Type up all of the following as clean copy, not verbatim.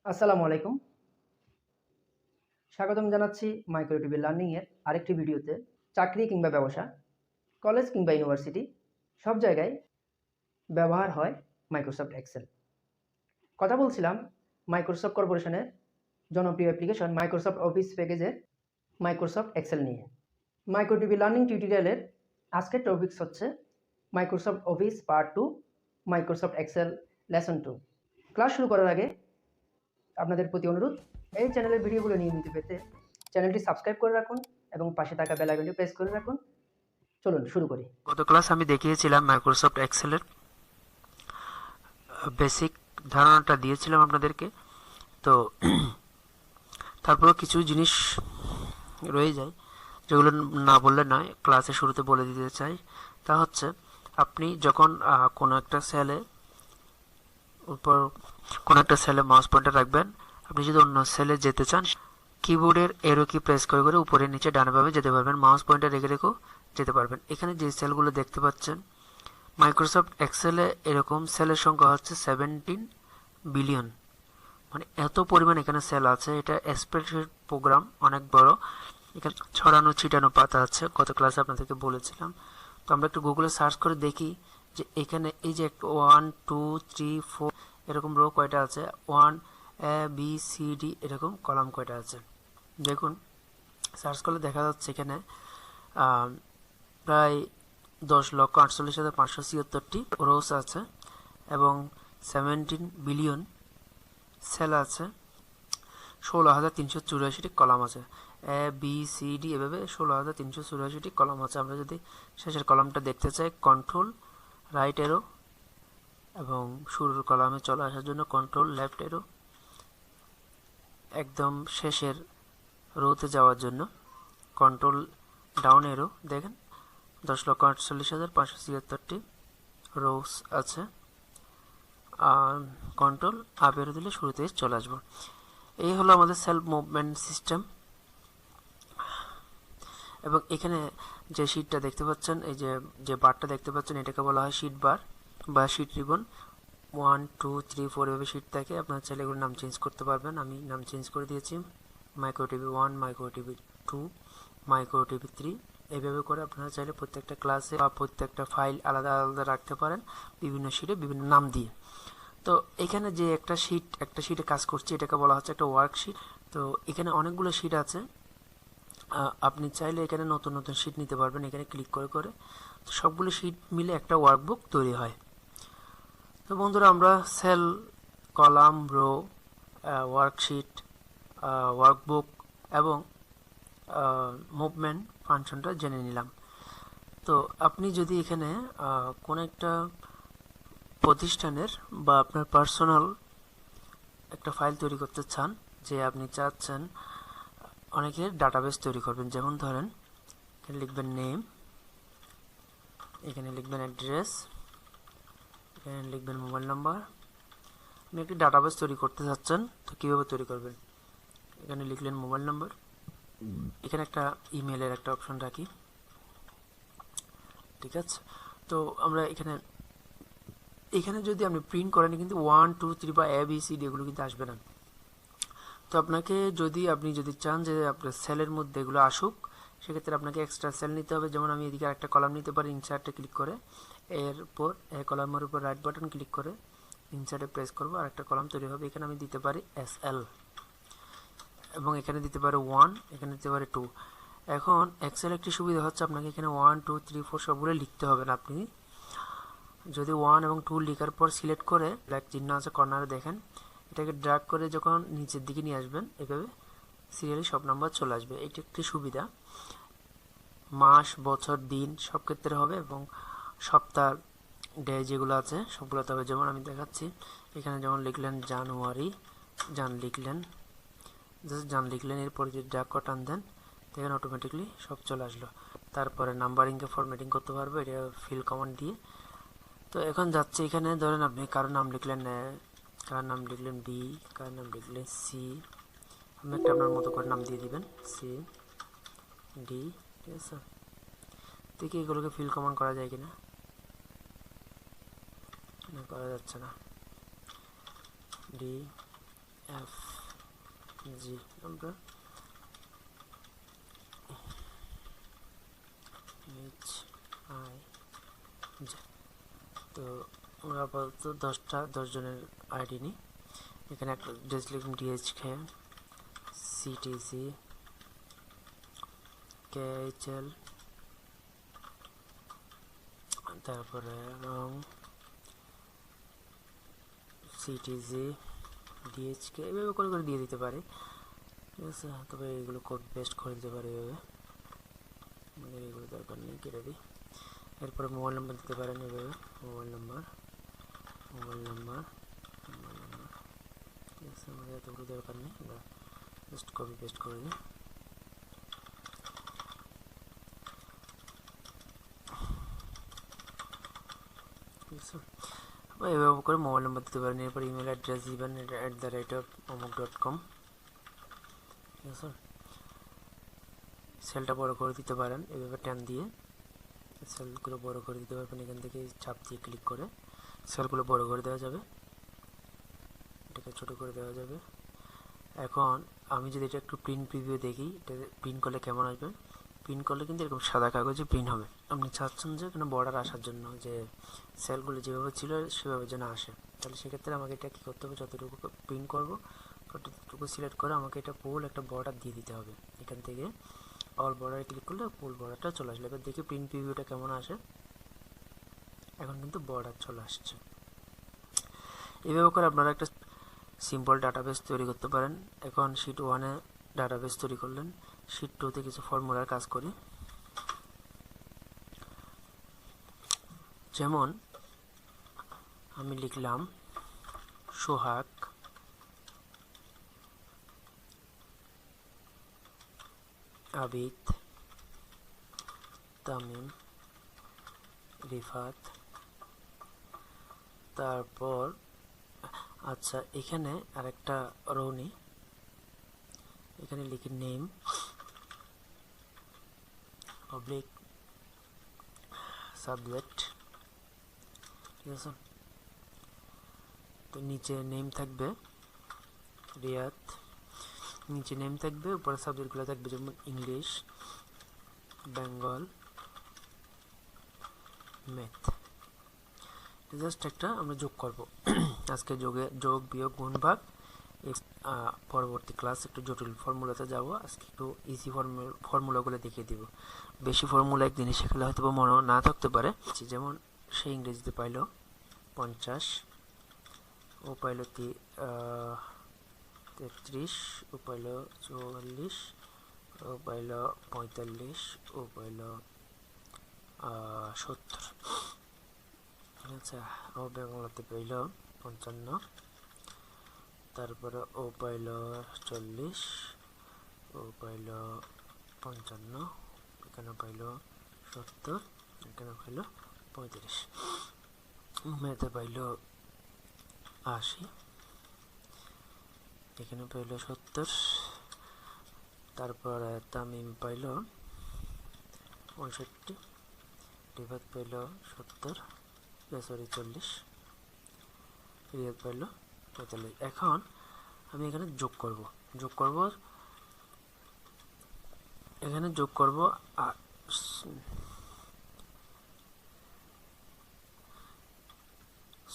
আসসালামু আলাইকুম। স্বাগতম জানাচ্ছি মাইক্রোটিভি লার্নিং এর আরেকটি ভিডিওতে। চাকরি কিংবা ব্যবসা, কলেজ কিংবা ইউনিভার্সিটি সব জায়গায় ব্যবহার হয় মাইক্রোসফট এক্সেল। কথা বলছিলাম মাইক্রোসফট কর্পোরেশনের জনপ্রিয় অ্যাপ্লিকেশন মাইক্রোসফট অফিস প্যাকেজের মাইক্রোসফট এক্সেল নিয়ে। মাইক্রোটিভি লার্নিং টিউটোরিয়ালের আজকের টপিকস হচ্ছে Microsoft office part 2, Microsoft Excel lesson 2। Class শুরু করার আগে আপনাদের প্রতি অনুরোধ, এই চ্যানেলের ভিডিওগুলো নিয়মিত পেতে চ্যানেলটি সাবস্ক্রাইব করে রাখুন এবং পাশে থাকা বেল আইকনটি প্রেস করে রাখুন। চলুন শুরু করি। গত ক্লাস আমি দেখিয়েছিলাম মাইক্রোসফট এক্সেলের বেসিক ধারণাটা দিয়েছিলাম আপনাদেরকে। তো তারপরেও কিছু জিনিস রয়ে যায় যেগুলো না বললে নয়, ক্লাসের শুরুতে বলে দিতে চাই। তা হচ্ছে আপনি যখন কোনো একটা সেলে মাউস পয়েন্টার রাখবেন, আপনি যদি অন্য সেলে যেতে চান কিবোর্ডের এরো কি প্রেস করে করে উপরে নিচে ডানে বামে যেতে পারবেন, মাউস পয়েন্টার রেখে রেখেও যেতে পারবেন। এখানে যে সেলগুলো দেখতে পাচ্ছেন মাইক্রোসফট এক্সেলে এরকম সেলের সংখ্যা হচ্ছে 17 বিলিয়ন, মানে এত পরিমাণ এখানে সেল আছে। এটা স্প্রেডশিট প্রোগ্রাম, অনেক বড়। এখানে ছড়ানো ছিটানো পাতা আছে, গত ক্লাসে আপনাদেরকে বলেছিলাম। তো আমরা একটু গুগলে সার্চ করে দেখি যে এখানে এই যে 1 2 3 4 এরকম রো কয়টা আছে, 1 A B C D এরকম কলাম কয়টা আছে। দেখুন সার্চ করলে দেখা যাচ্ছে এখানে প্রায় 10,48,576টি রোস আছে এবং 17 বিলিয়ন সেল আছে, 16,384টি কলাম আছে। এ বি সি ডি এভাবে 16,384টি কলাম আছে। আমরা যদি শেষের কলামটা দেখতে চাই, কন্ট্রোল রাইট এরো এবং শুরুর কলামে চলে আসার জন্য কন্ট্রোল লেফট এরো, একদম শেষের রোতে যাওয়ার জন্য কন্ট্রোল ডাউন এরো। দেখেন 10,48,576টি রোস আছে। আর কন্ট্রোল আপ এরো দিলে শুরুতে চলে আসবো। এই হলো আমাদের সেলফ মুভমেন্ট সিস্টেম। এবং এখানে যে শিটটা দেখতে পাচ্ছেন, এই যে বারটা দেখতে পাচ্ছেন, এটাকে বলা হয় শিট বার বা শিট রিবন। 1 2 3 4 এভাবে শিট থাকে। আপনার চাইলে এগুলোর নাম চেঞ্জ করতে পারবেন। আমি নাম চেঞ্জ করে দিয়েছি, মাইক্রোটিভি 1, মাইক্রোটিভি 2, মাইক্রোটিভি 3। এইভাবে করে আপনারা চাইলে প্রত্যেকটা ক্লাসে বা প্রত্যেকটা ফাইল আলাদা আলাদা রাখতে পারেন, বিভিন্ন শিটে বিভিন্ন নাম দিয়ে। তো এখানে যে একটা শিটে কাজ করছি, এটাকে বলা হচ্ছে একটা ওয়ার্কশিট। তো এখানে অনেকগুলো শিট আছে, আপনি চাইলে এখানে নতুন নতুন শিট নিতে পারবেন এখানে ক্লিক করে করে। তো সবগুলো শিট মিলে একটা ওয়ার্কবুক তৈরি হয়। তো বন্ধুরা, আমরা cell, column, row, worksheet, workbook এবং মুভমেন্ট ফাংশনটা জেনে নিলাম। তো আপনি যদি এখানে কোনো একটা প্রতিষ্ঠানের বা আপনার পার্সোনাল একটা ফাইল তৈরি করতে চান, যে আপনি চাচ্ছেন অনেকের ডাটাবেস তৈরি করবেন, যেমন ধরেন এখানে লিখবেন নেম, এখানে লিখবেন অ্যাড্রেস, এখানে লিখবেন মোবাইল নাম্বার। আপনি একটি ডাটাবেস তৈরি করতে চাচ্ছেন, তো কীভাবে তৈরি করবেন? এখানে লিখলেন মোবাইল নাম্বার, এখানে একটা ইমেলের একটা অপশন রাখি, ঠিক আছে। তো আমরা এখানে যদি আপনি প্রিন্ট করেন কিন্তু 1 2 3 বা ABCD এগুলো কিন্তু আসবে না। তো আপনাকে আপনি যদি চান যে আপনার সেলের মধ্যে এগুলো আসুক, সেক্ষেত্রে আপনাকে এক্সট্রা সেল নিতে হবে। যেমন আমি এদিকে একটা কলাম নিতে পারি, ইনসার্টে ক্লিক করে এরপর এই কলামের উপর রাইট বাটন ক্লিক করে ইনসার্টে প্রেস করব, আর একটা কলাম তৈরি হবে। এখানে আমি দিতে পারি SL এবং এখানে দিতে পারি 1, এখানে দিতে পারি 2। এখন এক্সেল একটি সুবিধা হচ্ছে আপনাকে এখানে 1 2 3 4 সবগুলো লিখতে হবে না। আপনি যদি 1 এবং 2 লেখার পর সিলেক্ট করে ব্ল্যাক চিহ্ন আছে কর্নারে, দেখেন এটাকে ড্র্যাগ করে যখন নিচের দিকে নিয়ে আসবেন, এভাবে সিরিয়ালি সব নাম্বার চলে আসবে। এটি একটি সুবিধা। মাস, বছর, দিন সব ক্ষেত্রে হবে এবং সপ্তাহ, ডে যেগুলো আছে সবগুলোতে হবে। যেমন আমি দেখাচ্ছি, এখানে যেমন লিখলেন জানুয়ারি, জান লিখলেন, এরপর যদি ড্র্যাগ করে টান দেন দেখেন অটোমেটিকলি সব চলে আসলো। তারপরে নাম্বারিংকে ফরম্যাটিং করতে পারবে এটা ফিল কমান্ড দিয়ে। তো এখন যাচ্ছে, এখানে ধরেন আপনি কারোর নাম লিখলেন বি, কারোর নাম লিখলেন সি। আপনি একটা আপনার মতো করে নাম দিয়ে দিবেন, সি ডি, ঠিক আছে। দেখি এগুলোকে ফিল কমান্ড করা যায় কিনা, করা যাচ্ছে না। ডি এফ জি আমরা এইচ আই জে। তো আমরা আপাতত 10 জনের আইডি নিই। এখানে একটা ডেস লিখুন ডিএইচকে, সিটিসি, কেএইচএল, তারপরে রং, সিটিজি, ডিএইচকে, এভাবে করে করে দিয়ে দিতে পারি, ঠিক আছে। তবে এগুলো কোড পেস্ট করে দিতে পারি এভাবে, আমাদের এগুলো দরকার নেই, কেটে দিই। এরপরে মোবাইল নাম্বার দিতে পারেন এভাবে, মোবাইল নাম্বার, ঠিক আছে। আমাদের এতগুলো দরকার নেই, আমরা জাস্ট কপি পেস্ট করে দিই। এভাবে করে মোবাইল নাম্বার দিতে পারেন। এরপর ইমেল অ্যাড্রেস দিবেন @amok.com, ঠিক আছে। সেলটা বড় করে দিতে পারেন এভাবে টান দিয়ে, সেলগুলো বড় করে দিতে পারবেন। এখান থেকে চাপ দিয়ে ক্লিক করে সেলগুলো বড় করে দেওয়া যাবে, এটাকে ছোট করে দেওয়া যাবে। এখন আমি যদি এটা একটু প্রিন্ট প্রিভিউ দেখি, এটা প্রিন্ট করলে কেমন আসবে। প্রিন্ট করলে কিন্তু এরকম সাদা কাগজে প্রিন্ট হবে। আপনি চাচ্ছেন যে এখানে বর্ডার আসার জন্য, যে সেলগুলো যেভাবে ছিল সেভাবে যেন আসে, তাহলে সেক্ষেত্রে আমাকে এটা কী করতে হবে, যতটুকু প্রিন্ট করব ততটুকু সিলেক্ট করে আমাকে এটা পুল একটা বর্ডার দিয়ে দিতে হবে। এখান থেকে অল বর্ডারে ক্লিক করলে ফুল বর্ডারটা চলে আসলে। এবার দেখি প্রিন্ট প্রিভিউটা কেমন আসে। এখন কিন্তু বর্ডার চলে আসছে। এভাবে করে আপনারা একটা সিম্পল ডাটাবেস তৈরি করতে পারেন। এখন শিট 1-এ ডাটাবেস তৈরি করলেন, শিট 2-তে কিছু ফর্মুলার কাজ করি। যেমন আমি লিখলাম সোহাগ, আবিদ, তামিম, রিফাত। তারপর আচ্ছা এখানে আরেকটা রো নিই, এখানে লিখি নেম অবলিক সাবজেক্ট, ঠিক আছে। তো নিচে নেম থাকবে রিয়াদ, নিচে নেম থাকবে, উপরে সাবজেক্টগুলো থাকবে যেমন ইংলিশ, বেঙ্গল, ম্যাথ। জাস্ট একটা আমরা যোগ করব আজকে যোগ বিয়োগ গুণ ভাগ। পরবর্তী ক্লাস একটু জটিল ফর্মুলাতে যাব, আজকে একটু ইজি ফর্মুলাগুলো দেখিয়ে দিব। বেশি ফর্মুলা একদিনে শেখালে হয়তো মনে না থাকতে পারে। যেমন সে ইংরেজিতে পাইল 50, ও পাইল 33, ও পাইল 44, ও পাইল 45, ও পাইল 70। আচ্ছা ও বাংলাতে পাইল 55, তারপরে ও পাইল 40, ও পাইল 55, এখানে পাইল 70, এখানে পাইল 35, ম্যাথে পাইল 80, এখানে পাইল 70, তারপরে তামিম পাইল 65, রিফাত পাইল 70, 40, রিয়াদ পাইল 45। এখন আমি এখানে যোগ করব এখানে যোগ করব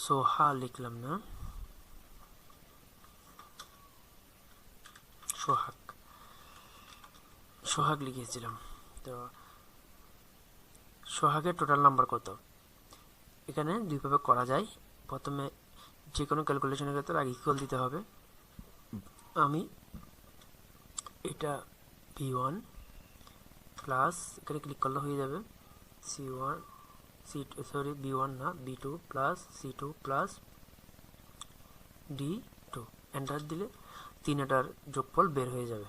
সোহা লিখলাম না, সোহাগ লিখেছিলাম। তো সোহাগের টোটাল নাম্বার কত, এখানে দুইভাবে করা যায়। প্রথমে যে কোনো ক্যালকুলেশনের ক্ষেত্রে আগে ইকুয়াল দিতে হবে। আমি এটা B1 প্লাস, এখানে ক্লিক করলে হয়ে যাবে B1 না B2 plus C2 plus D2, enter দিলে 3টার যোগফল বের হয়ে যাবে।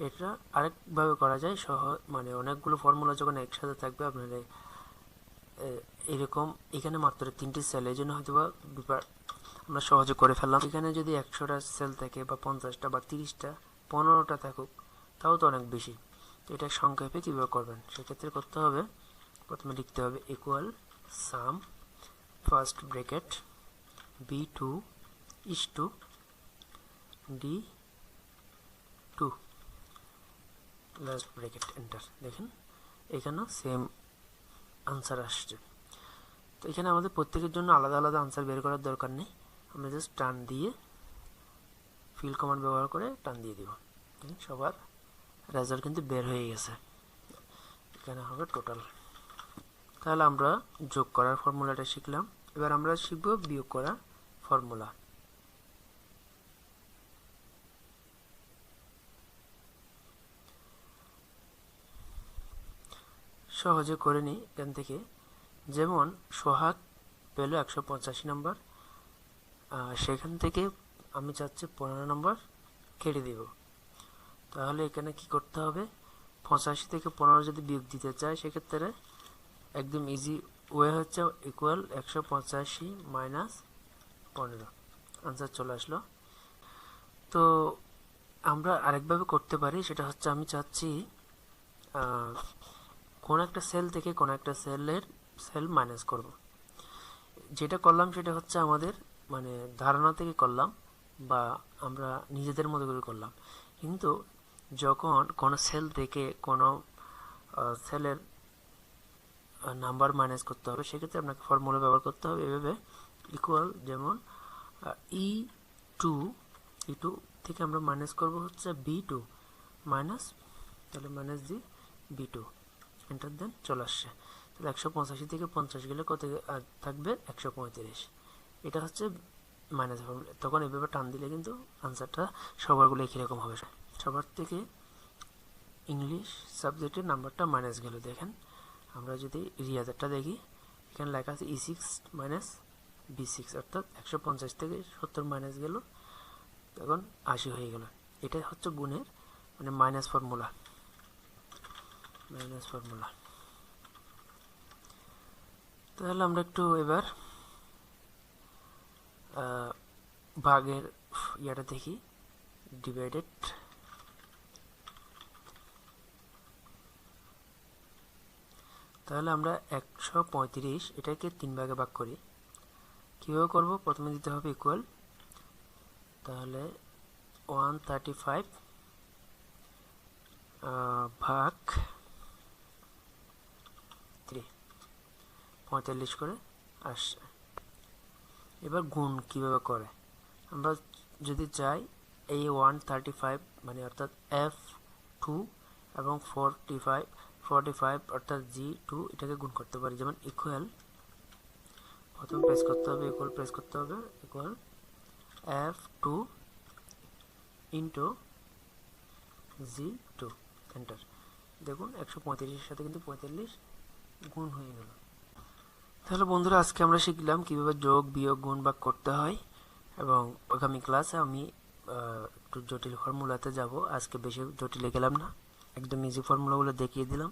এটা আরেকভাবে করা যায় মানে অনেকগুলো ফর্মুলা যখন একসাথে থাকবে আপনার এরকম, এখানে মাত্র 3টি সেল, এই জন্য হয়তো আমরা সহজে করে ফেললাম। এখানে যদি 100টা সেল থাকে বা 50টা বা 30টা 15টা থাকুক তাও তো অনেক বেশি। তো এটা সংক্ষেপে কীভাবে করবেন, সেক্ষেত্রে করতে হবে প্রথমে লিখতে হবে equal some first bracket B2 is to D2 last bracket enter. দেখেন এখানেও সেম আনসার আসছে। তো এখানে আমাদের প্রত্যেকের জন্য আলাদা আলাদা আনসার বের করার দরকার নেই, আমরা জাস্ট টান দিয়ে ফিল কমান্ড ব্যবহার করে টান দিয়ে দিব। সবার রেজাল্ট কিন্তু বের হয়ে গেছে। এখানে হবে টোটাল। তাহলে আমরা যোগ করার ফর্মুলাটা শিখলাম। এবার আমরা শিখব বিয়োগ করার ফর্মুলা। সহজে করে নিই এখান থেকে। যেমন সোহাগ পেল 185 নম্বর, সেখান থেকে আমি চাচ্ছি 15 নম্বর কেটে দেব। তাহলে এখানে কি করতে হবে, 85 থেকে 15 যদি বিয়োগ দিতে চাই সেক্ষেত্রে একদম ইজি ওয়ে হচ্ছে ইকুয়াল 185 মাইনাস 15, আনসার চলে আসলো। তো আমরা আরেকভাবে করতে পারি, সেটা হচ্ছে আমি চাচ্ছি কোন একটা সেল থেকে কোন একটা সেল মাইনাস করব। যেটা করলাম সেটা হচ্ছে আমাদের মানে ধারণা থেকে করলাম বা আমরা নিজেদের মতো করে করলাম, কিন্তু যখন কোনো সেল থেকে কোনো সেলের নাম্বার মাইনাস করতে হবে সেক্ষেত্রে আপনাকে ফর্মুলা ব্যবহার করতে হবে এভাবে ইকুয়াল, যেমন E2 থেকে আমরা মাইনাস করব হচ্ছে B2 মাইনাস, তাহলে মাইনাস দি B2 এন্টার দেন, চলে আসছে। তাহলে 185 থেকে 50 গেলে কত থাকবে, 135। এটা হচ্ছে মাইনাস ফর্মুলা। তখন এভাবে টান দিলে কিন্তু আনসারটা সবারগুলো একই রকম হবে। সবার থেকে ইংলিশ সাবজেক্টের নাম্বারটা মাইনাস গেল। দেখেন আমরা যদি রিয়াজারটা দেখি, এখানে লেখা আছে E6 মাইনাস B6, অর্থাৎ 150 থেকে 70 মাইনাস গেল, তখন 80 হয়ে গেল। এটা হচ্ছে গুণের মানে মাইনাস ফর্মুলা। তাহলে আমরা একটু এবার ভাগের ইয়াটা দেখি, ডিভাইডেড। তাহলে আমরা 135 এটাকে 3 ভাগে ভাগ করি। কিভাবে করব, প্রথমে দিতে হবে ইকুয়াল, তাহলে 135 ভাগ 3, 45 করে আসছে। এবার গুণ কিভাবে করে, আমরা যদি চাই এই 135 মানে অর্থাৎ F2 এবং 45 অর্থাৎ G2 এটাকে গুণ করতে পারি। যেমন ইকুয়াল, প্রথমে প্রেস করতে হবে ইকুয়াল, প্রেস করতে হবে equal F2 into G2 enter. দেখুন 135 এর সাথে কিন্তু 45 গুণ হয়ে গেল। তাহলে বন্ধুরা আজকে আমরা শিখলাম কিভাবে যোগ বিয়োগ গুণ ভাগ করতে হয়, এবং আগামী ক্লাসে আমি একটু জটিল ফর্মুলাতে যাব। আজকে বেশি জটিলে গেলাম না, একদম ইজি ফর্মুলাগুলো দেখিয়ে দিলাম।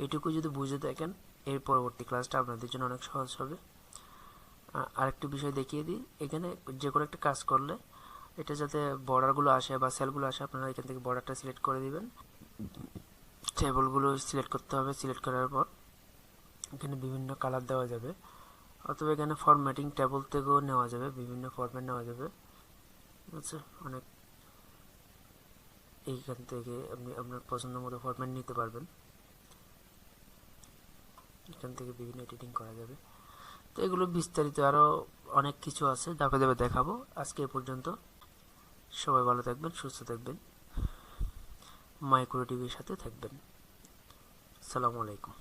এটুকু যদি বুঝে দেখেন এর পরবর্তী ক্লাসটা আপনাদের জন্য অনেক সহজ হবে। আরেকটি বিষয় দেখিয়ে দিই, এখানে যে কোনো একটা কাজ করলে এটা যাতে বর্ডারগুলো আসে বা সেলগুলো আসে, আপনারা এখান থেকে বর্ডারটা সিলেক্ট করে দিবেন। টেবলগুলো সিলেক্ট করতে হবে, সিলেক্ট করার পর এখানে বিভিন্ন কালার দেওয়া যাবে, অথবা এখানে ফরম্যাটিং টেবল থেকেও নেওয়া যাবে, বিভিন্ন ফরম্যাট নেওয়া যাবে। আচ্ছা, অনেক এইখান থেকে আপনি আপনার পছন্দ মতো ফরম্যাট নিতে পারবেন। এখান থেকে বিভিন্ন এডিটিং করা যাবে। তো এগুলো বিস্তারিত আরও অনেক কিছু আছে, ধাপে ধাপে দেখাবো। আজকে এ পর্যন্ত, সবাই ভালো থাকবেন, সুস্থ থাকবেন, মাইক্রো টিভির সাথে থাকবেন। আসসালামু আলাইকুম।